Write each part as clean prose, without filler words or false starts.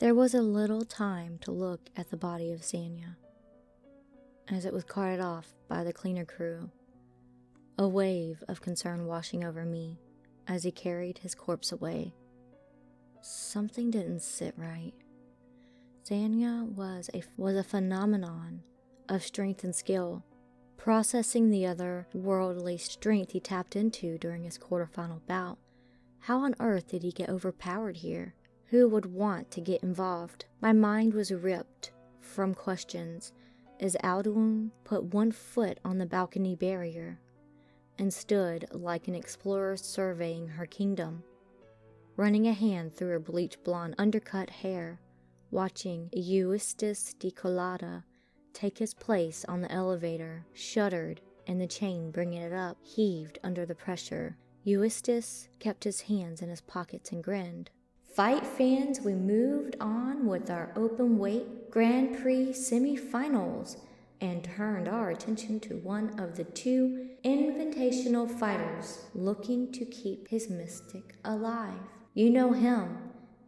There was a little time to look at the body of Tjaylea as it was carted off by the cleaner crew, a wave of concern washing over me as he carried his corpse away. Something didn't sit right. Tjaylea was a phenomenon of strength and skill, processing the otherworldly strength he tapped into during his quarterfinal bout. How on earth did he get overpowered here? Who would want to get involved? My mind was ripped from questions as Alduin put one foot on the balcony barrier and stood like an explorer surveying her kingdom, running a hand through her bleached blonde undercut hair, watching Eustace de Colada take his place on the elevator, shuddered, and the chain bringing it up heaved under the pressure. Eustace kept his hands in his pockets and grinned. Fight fans, we moved on with our open weight Grand Prix semi-finals and turned our attention to one of the two invitational fighters looking to keep his mystic alive. You know him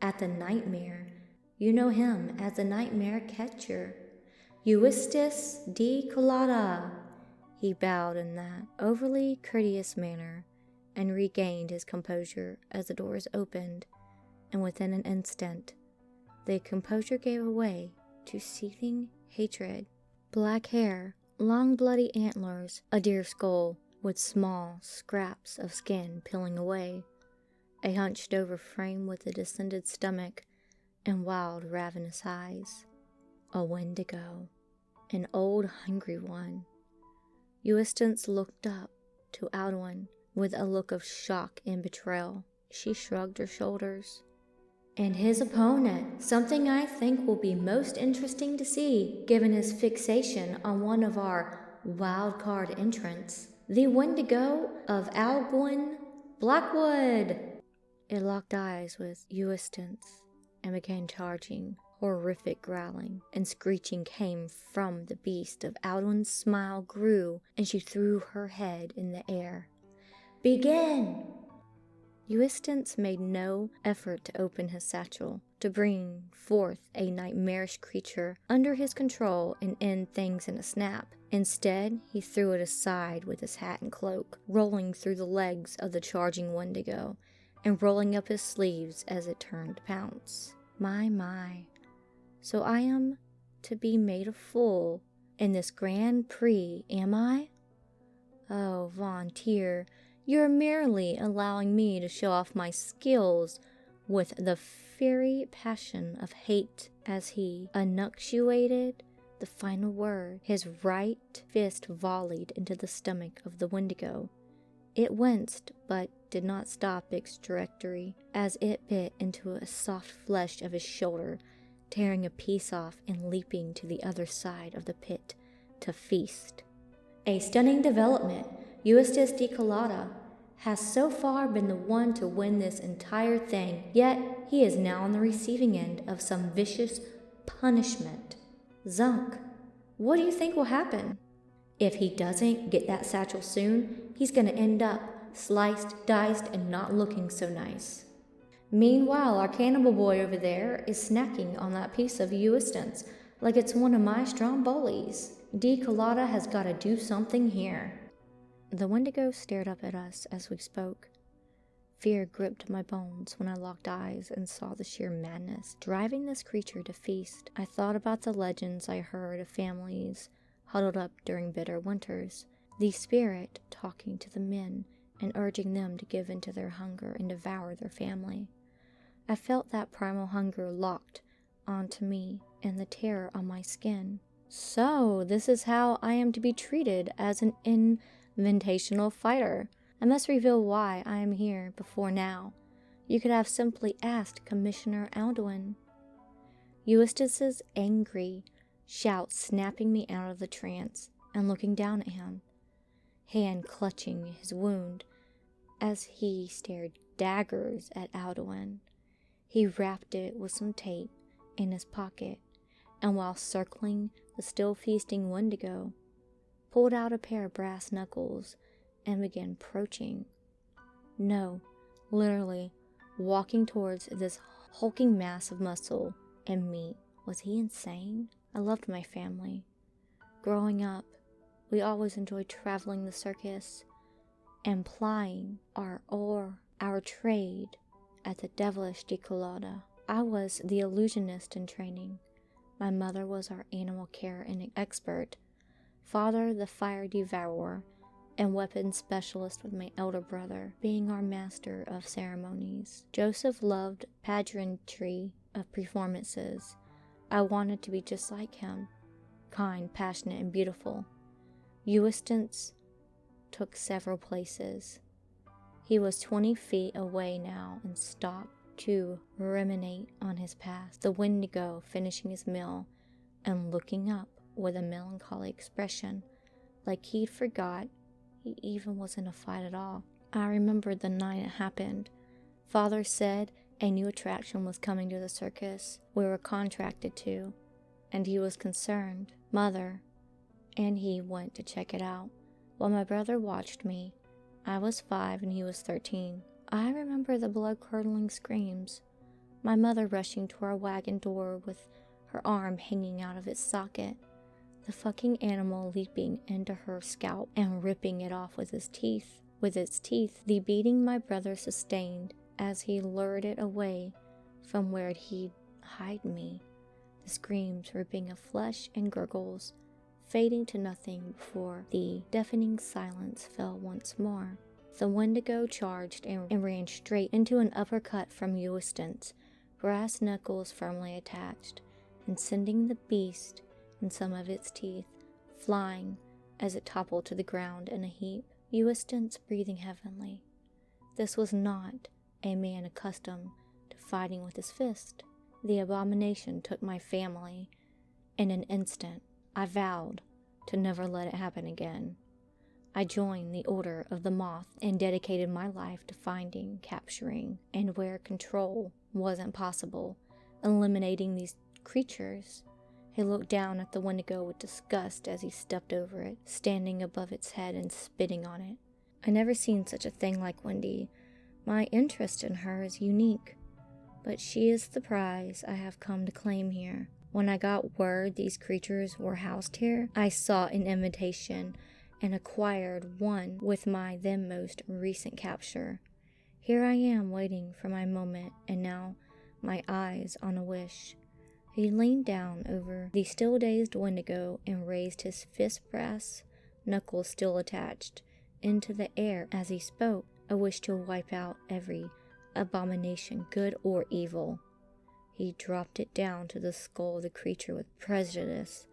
as the Nightmare Catcher, Eustace de Colada. He bowed in that overly courteous manner and regained his composure as the doors opened, and within an instant, the composure gave way to seething hatred. Black hair, long bloody antlers, a deer skull with small scraps of skin peeling away, a hunched-over frame with a distended stomach and wild, ravenous eyes. A Wendigo, an old, hungry one. Eustace looked up to Alduin with a look of shock and betrayal. She shrugged her shoulders. And his opponent, something I think will be most interesting to see, given his fixation on one of our wildcard entrants, the Wendigo of Alduin Blackwood. It locked eyes with Eustace and began charging. Horrific growling and screeching came from the beast. Of Alduin's smile grew, and she threw her head in the air. Begin! Eustace made no effort to open his satchel, to bring forth a nightmarish creature under his control and end things in a snap. Instead, he threw it aside with his hat and cloak, rolling through the legs of the charging Wendigo and rolling up his sleeves as it turned to pounce. My. So I am to be made a fool in this Grand Prix, am I? Oh, Von Tier, you're merely allowing me to show off my skills with the fiery passion of hate. As he enunciated the final word, his right fist volleyed into the stomach of the Wendigo. It winced, but did not stop its trajectory as it bit into a soft flesh of his shoulder, tearing a piece off and leaping to the other side of the pit to feast. A stunning development. Eustace de Colada has so far been the one to win this entire thing, yet he is now on the receiving end of some vicious punishment. Zunk, what do you think will happen? If he doesn't get that satchel soon, he's going to end up sliced, diced, and not looking so nice. Meanwhile, our cannibal boy over there is snacking on that piece of Eustace like it's one of my strombolis. De Colada has got to do something here. The Wendigo stared up at us as we spoke. Fear gripped my bones when I locked eyes and saw the sheer madness driving this creature to feast. I thought about the legends I heard of families huddled up during bitter winters, the spirit talking to the men and urging them to give in to their hunger and devour their family. I felt that primal hunger locked onto me and the terror on my skin. So, this is how I am to be treated as an invitational fighter. I must reveal why I am here before now. You could have simply asked Commissioner Alduin. Eustace's angry shout snapping me out of the trance and looking down at him, hand clutching his wound as he stared daggers at Alduin. He wrapped it with some tape in his pocket, and while circling the still feasting Wendigo, pulled out a pair of brass knuckles and began approaching. No, literally walking towards this hulking mass of muscle and meat. Was he insane? I loved my family. Growing up, we always enjoyed traveling the circus and plying our trade at the devilish decollata. I was the illusionist in training. My mother was our animal care and expert. Father, the fire devourer and weapons specialist, with my elder brother being our master of ceremonies. Joseph loved pageantry of performances. I wanted to be just like him, kind, passionate, and beautiful. Eustace took several places. He was 20 feet away now and stopped to ruminate on his past. The Wendigo finishing his meal and looking up with a melancholy expression, like he'd forgot he even was in a fight at all. I remembered the night it happened. Father said a new attraction was coming to the circus we were contracted to, and he was concerned. Mother and he went to check it out, while my brother watched me. I was 5 and he was 13. I remember the blood-curdling screams, my mother rushing to our wagon door with her arm hanging out of its socket, the fucking animal leaping into her scalp and ripping it off with its teeth. The beating my brother sustained as he lured it away from where he'd hide me. The screams, ripping of flesh and gurgles, fading to nothing before the deafening silence fell once more. The Wendigo charged and ran straight into an uppercut from Eustace, brass knuckles firmly attached, and sending the beast and some of its teeth flying as it toppled to the ground in a heap. Eustace breathing heavily. This was not a man accustomed to fighting with his fist. The abomination took my family in an instant. I vowed to never let it happen again. I joined the Order of the Moth and dedicated my life to finding, capturing, and where control wasn't possible, eliminating these creatures. He looked down at the Wendigo with disgust as he stepped over it, standing above its head and spitting on it. I never seen such a thing like Wendy. My interest in her is unique, but she is the prize I have come to claim here. When I got word these creatures were housed here, I sought an invitation and acquired one with my then most recent capture. Here I am waiting for my moment, and now my eyes on a wish. He leaned down over the still dazed Wendigo and raised his fist brass knuckles still attached into the air as he spoke, a wish to wipe out every abomination, good or evil. He dropped it down to the skull of the creature with prejudice.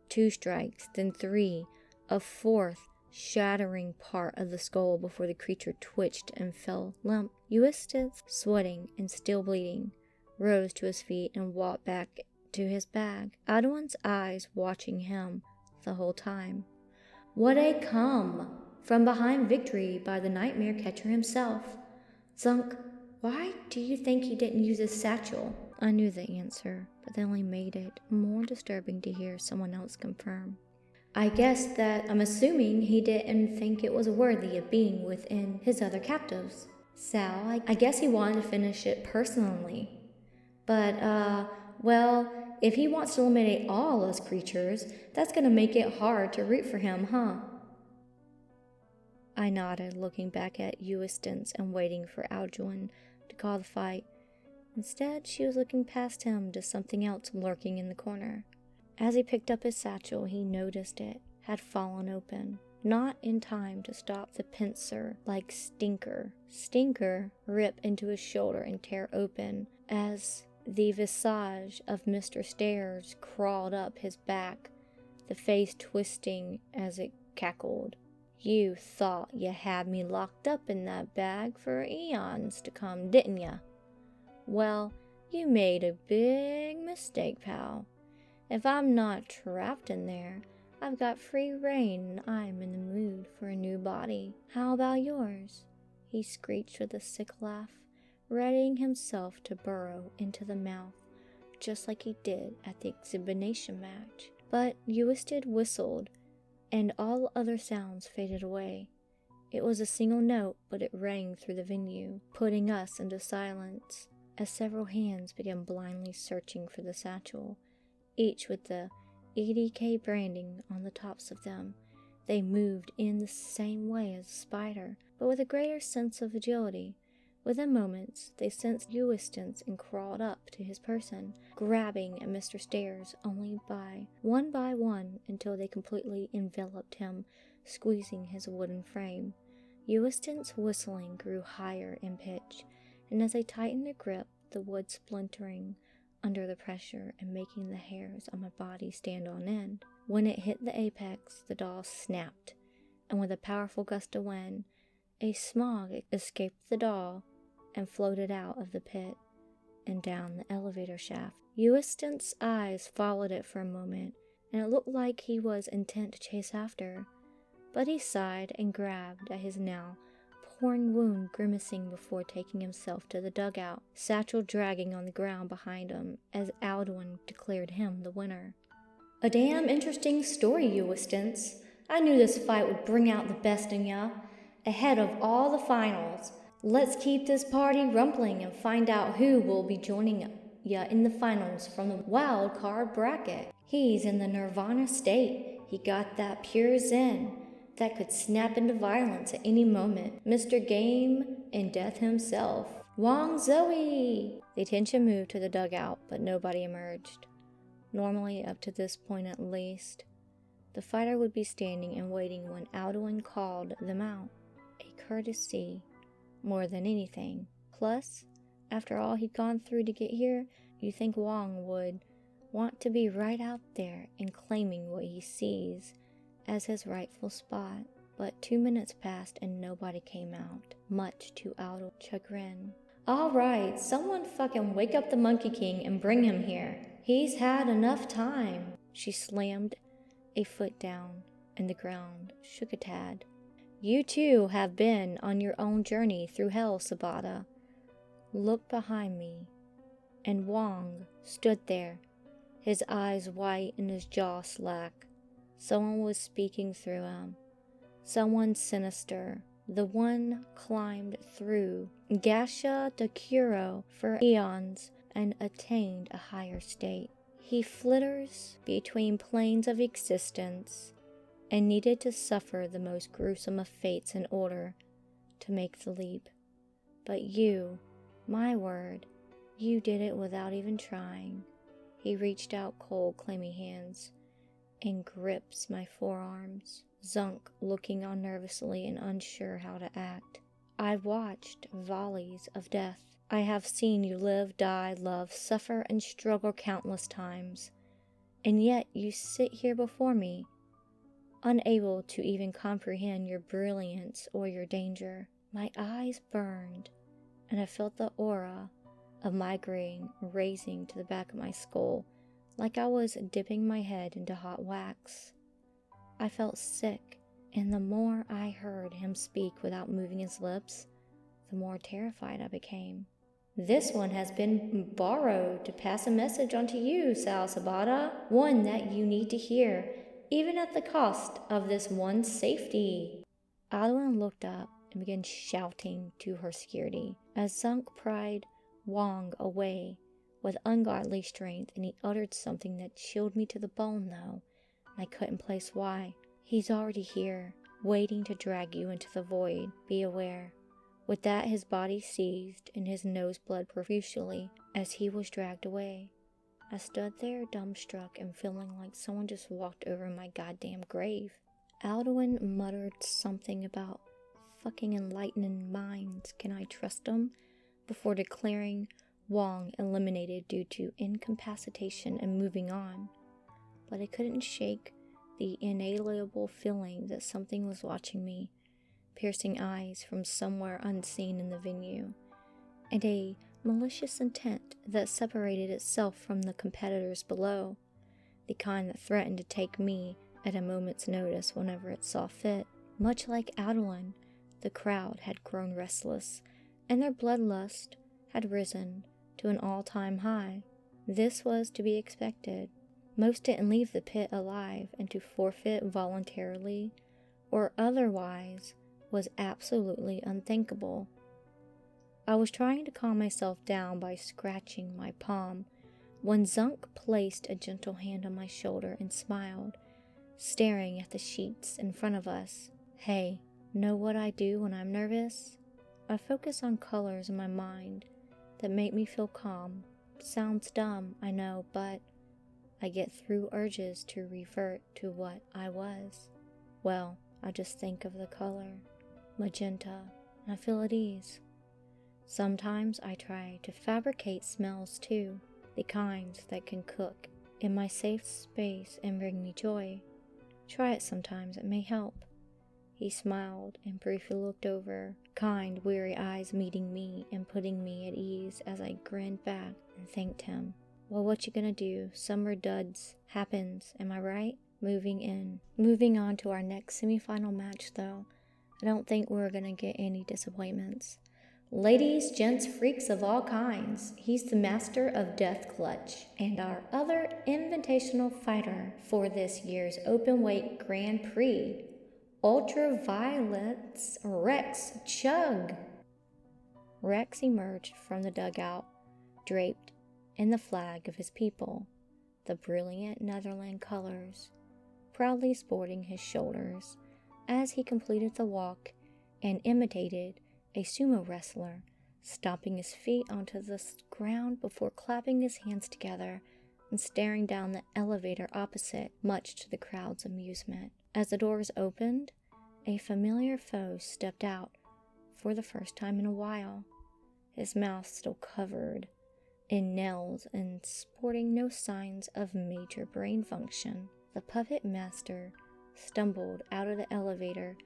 2 strikes, then 3, a 4th shattering part of the skull before the creature twitched and fell limp. Eustace, sweating and still bleeding, rose to his feet and walked back to his bag, Audwin's eyes watching him the whole time. What a come from behind victory by the nightmare catcher himself. Zunk, why do you think he didn't use his satchel? I knew the answer, but that only made it more disturbing to hear someone else confirm. I guess that I'm assuming he didn't think it was worthy of being within his other captives. Sal, I guess he wanted to finish it personally. But, well, if he wants to eliminate all us creatures, that's gonna make it hard to root for him, huh? I nodded, looking back at Eustace and waiting for Audwin to call the fight. Instead, she was looking past him to something else lurking in the corner. As he picked up his satchel, he noticed it had fallen open, not in time to stop the pincer like Stinker rip into his shoulder and tear open as the visage of Mr. Stairs crawled up his back, the face twisting as it cackled. You thought you had me locked up in that bag for eons to come, didn't ya? Well, you made a big mistake, pal. If I'm not trapped in there, I've got free rein and I'm in the mood for a new body. How about yours? He screeched with a sick laugh, readying himself to burrow into the mouth, just like he did at the exhibition match. But Eustace whistled, and all other sounds faded away. It was a single note, but it rang through the venue, putting us into silence. as several hands began blindly searching for the satchel, each with the EDK branding on the tops of them. They moved in the same way as a spider, but with a greater sense of agility. Within moments, they sensed MYUU's distance and crawled up to his person, grabbing at Mr. Stairs only by one until they completely enveloped him, squeezing his wooden frame. MYUU's whistling grew higher in pitch, and as they tightened their grip, the wood splintering under the pressure and making the hairs on my body stand on end. When it hit the apex, the doll snapped, and with a powerful gust of wind, a smog escaped the doll and floated out of the pit and down the elevator shaft. MYUU's eyes followed it for a moment, and it looked like he was intent to chase after, but he sighed and grabbed at his now pouring wound, grimacing before taking himself to the dugout, satchel dragging on the ground behind him as Alduin declared him the winner. "A damn interesting story, MYUU. I knew this fight would bring out the best in ya, ahead of all the finals. Let's keep this party rumbling and find out who will be joining ya in the finals from the wild card bracket. He's in the nirvana state. He got that pure zen that could snap into violence at any moment. Mr. Game and Death himself. Wong Zoe!" The attention moved to the dugout, but nobody emerged. Normally, up to this point at least, the fighter would be standing and waiting when Alduin called them out. A courtesy, more than anything. Plus, after all he'd gone through to get here, you think Wong would want to be right out there and claiming what he sees as his rightful spot. But 2 minutes passed and nobody came out, much to Alduin's chagrin. "All right, someone fucking wake up the Monkey King and bring him here. He's had enough time." She slammed a foot down, and the ground shook a tad. "You too have been on your own journey through hell, Sabata." Looked behind me, and Wong stood there, his eyes white and his jaw slack. Someone was speaking through him. Someone sinister. The one climbed through Gasha Dakuro for eons and attained a higher state. He flitters between planes of existence and needed to suffer the most gruesome of fates in order to make the leap. But you, my word, you did it without even trying. He reached out cold, clammy hands and grips my forearms. Zunk looking on nervously and unsure how to act. "I've watched volleys of death. I have seen you live, die, love, suffer, and struggle countless times. And yet you sit here before me, unable to even comprehend your brilliance or your danger." My eyes burned, and I felt the aura of migraine raising to the back of my skull, like I was dipping my head into hot wax. I felt sick, and the more I heard him speak without moving his lips, the more terrified I became. "This one has been borrowed to pass a message on to you, Sal Sabata, one that you need to hear, even at the cost of this one's safety." Alduin looked up and began shouting to her security, as Zunk pried Wong away with ungodly strength, and he uttered something that chilled me to the bone, though, and I couldn't place why. "He's already here, waiting to drag you into the void. Be aware." With that, his body seized, and his nose bled profusely as he was dragged away. I stood there dumbstruck and feeling like someone just walked over my goddamn grave. Alduin muttered something about fucking enlightening minds. Can I trust him? Before declaring Wong eliminated due to incapacitation and moving on. But I couldn't shake the inalienable feeling that something was watching me, piercing eyes from somewhere unseen in the venue, and a malicious intent that separated itself from the competitors below, the kind that threatened to take me at a moment's notice whenever it saw fit. Much like Alduin, the crowd had grown restless, and their bloodlust had risen to an all-time high. This was to be expected. Most didn't leave the pit alive, and to forfeit voluntarily or otherwise was absolutely unthinkable. I was trying to calm myself down by scratching my palm when Zunk placed a gentle hand on my shoulder and smiled, staring at the sheets in front of us. Hey, know what I do when I'm nervous? I focus on colors in my mind that make me feel calm. Sounds dumb, I know, but I get through urges to revert to what I was. Well, I just think of the color, magenta, and I feel at ease. Sometimes I try to fabricate smells too, the kinds that can cook in my safe space and bring me joy. Try it sometimes, it may help. He smiled and briefly looked over, kind, weary eyes meeting me and putting me at ease as I grinned back and thanked him. Well, what you gonna do? Summer duds happens, am I right? Moving on to our next semifinal match though. I don't think we're gonna get any disappointments. Ladies, gents, freaks of all kinds, he's the master of Death Clutch and our other invitational fighter for this year's Openweight Grand Prix, Ultraviolet's Rex Chug. Rex emerged from the dugout, draped in the flag of his people, the brilliant Netherland colors, proudly sporting his shoulders as he completed the walk and imitated a sumo wrestler, stomping his feet onto the ground before clapping his hands together and staring down the elevator opposite, much to the crowd's amusement. As the doors opened, a familiar foe stepped out for the first time in a while, his mouth still covered in nails and sporting no signs of major brain function. The puppet master stumbled out of the elevator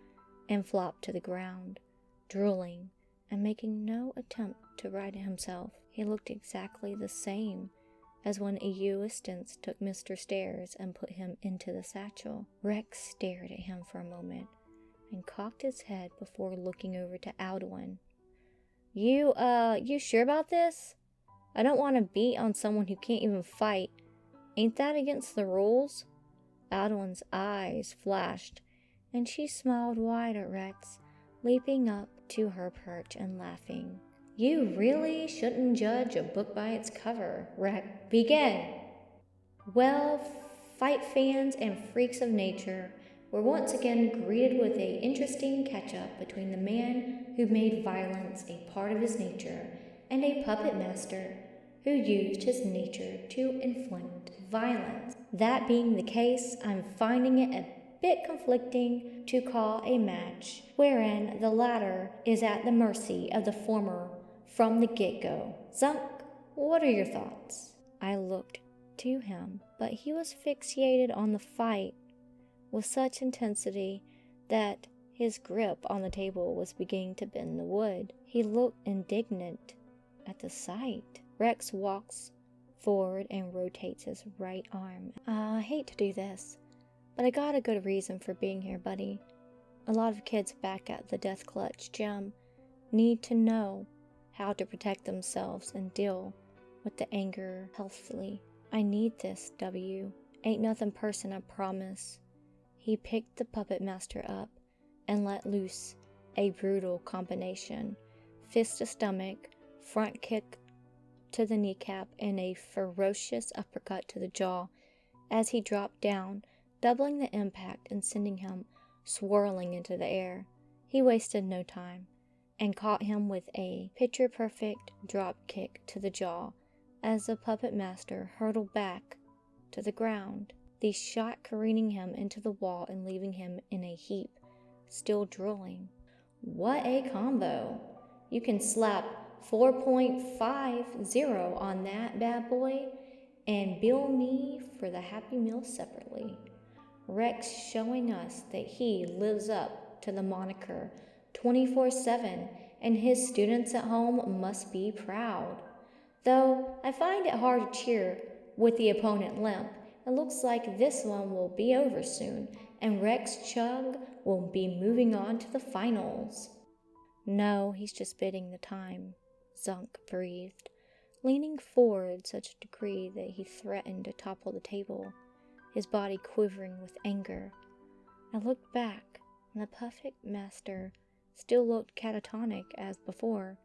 and flopped to the ground, drooling and making no attempt to right himself. He looked exactly the same as when MYUU assistants took Mr. Stairs and put him into the satchel. Rex stared at him for a moment and cocked his head before looking over to Alduin. You sure about this? I don't want to beat on someone who can't even fight. Ain't that against the rules? Alduin's eyes flashed, and she smiled wide at Rex, leaping up to her perch and laughing. You really shouldn't judge a book by its cover, Rex. Begin! Well, fight fans and freaks of nature were once again greeted with an interesting catch-up between the man who made violence a part of his nature and a puppet master who used his nature to inflict violence. That being the case, I'm finding it a bit conflicting to call a match wherein the latter is at the mercy of the former from the get-go. Zunk, what are your thoughts? I looked to him, but he was fixated on the fight with such intensity that his grip on the table was beginning to bend the wood. He looked indignant at the sight. Rex walks forward and rotates his right arm. I hate to do this, but I got a good reason for being here, buddy. A lot of kids back at the Death Clutch gym need to know how to protect themselves and deal with the anger healthily. I need this, W. Ain't nothing person, I promise. He picked the puppet master up and let loose a brutal combination. Fist to stomach, front kick to the kneecap, and a ferocious uppercut to the jaw as he dropped down, doubling the impact and sending him swirling into the air. He wasted no time and caught him with a picture-perfect drop kick to the jaw as the puppet master hurtled back to the ground, the shot careening him into the wall and leaving him in a heap, still drooling. What a combo! You can slap 4.50 on that bad boy and bill me for the Happy Meal separately. Rex showing us that he lives up to the moniker 24/7 and his students at home must be proud. Though I find it hard to cheer with the opponent limp, it looks like this one will be over soon and Rex Chug will be moving on to the finals. No, he's just bidding the time, Zunk breathed, leaning forward such a degree that he threatened to topple the table, his body quivering with anger. I looked back, and the puppet master still looked catatonic as before,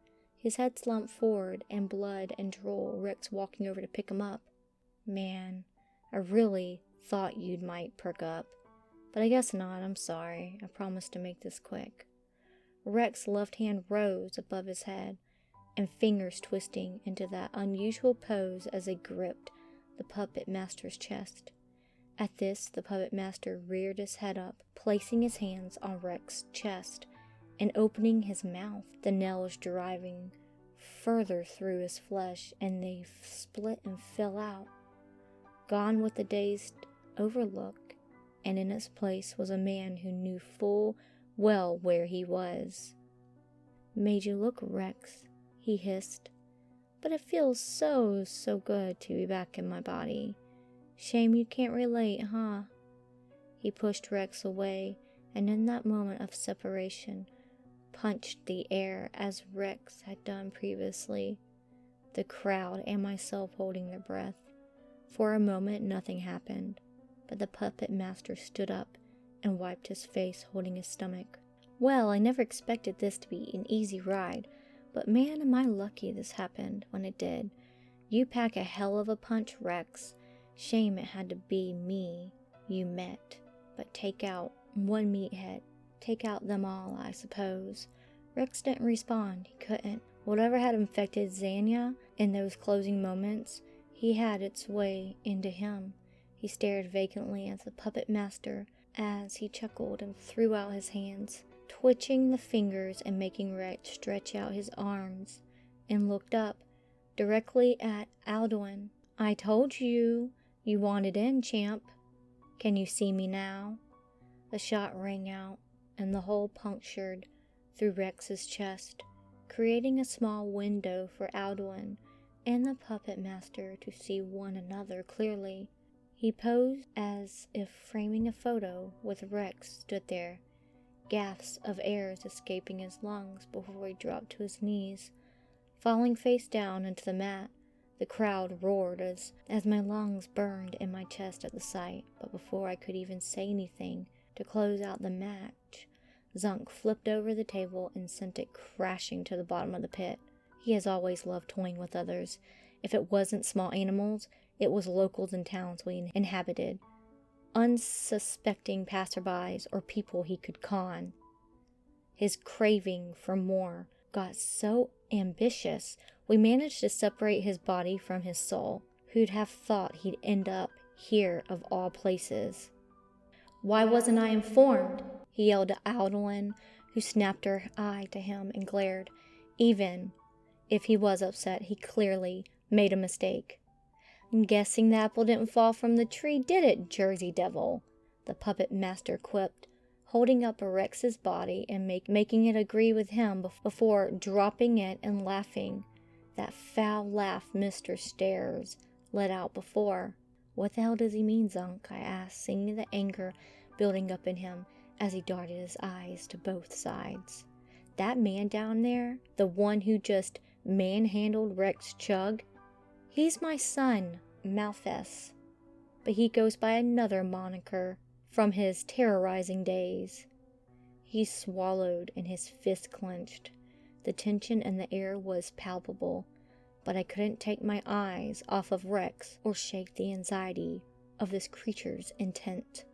his head slumped forward and blood and drool, Rex walking over to pick him up. Man, I really thought you might perk up. But I guess not, I'm sorry. I promised to make this quick. Rex's left hand rose above his head, and fingers twisting into that unusual pose as they gripped the puppet master's chest. At this, the puppet master reared his head up, placing his hands on Rex's chest and opening his mouth, the nails driving further through his flesh, and they split and fell out. Gone with the dazed overlook, and in its place was a man who knew full well where he was. "Made you look, Rex," he hissed. "But it feels so good to be back in my body. Shame you can't relate, huh?" He pushed Rex away, and in that moment of separation, punched the air as Rex had done previously, the crowd and myself holding their breath. For a moment nothing happened, but the puppet master stood up and wiped his face, holding his stomach. "Well, I never expected this to be an easy ride, but man, am I lucky this happened when it did. You pack a hell of a punch, Rex. Shame it had to be me you met. But take out one meathead. Take out them all, I suppose." Rex didn't respond. He couldn't. Whatever had infected Xania in those closing moments, he had its way into him. He stared vacantly at the puppet master as he chuckled and threw out his hands, twitching the fingers and making Rex stretch out his arms, and looked up directly at Alduin. "I told you wanted in, champ. Can you see me now?" The shot rang out, and the hole punctured through Rex's chest, creating a small window for Alduin and the puppet master to see one another clearly. He posed as if framing a photo, with Rex stood there, gasps of air escaping his lungs before he dropped to his knees, falling face down into the mat. The crowd roared as my lungs burned in my chest at the sight, but before I could even say anything to close out the match, Zunk flipped over the table and sent it crashing to the bottom of the pit. He has always loved toying with others. If it wasn't small animals, it was locals in towns we inhabited, unsuspecting passerbys or people he could con. His craving for more got so ambitious, we managed to separate his body from his soul. Who'd have thought he'd end up here of all places? "Why wasn't I informed?" he yelled to Alduin, who snapped her eye to him and glared. Even if he was upset, he clearly made a mistake. "Guessing the apple didn't fall from the tree, did it, Jersey Devil?" the puppet master quipped, holding up Rex's body and making it agree with him before dropping it and laughing. That foul laugh Mr. Stairs let out before. "What the hell does he mean, Zunk?" I asked, seeing the anger building up in him as he darted his eyes to both sides. "That man down there, the one who just manhandled Rex Chug, he's my son, Malphus, but he goes by another moniker from his terrorizing days." He swallowed and his fist clenched. The tension in the air was palpable, but I couldn't take my eyes off of Rex or shake the anxiety of this creature's intent.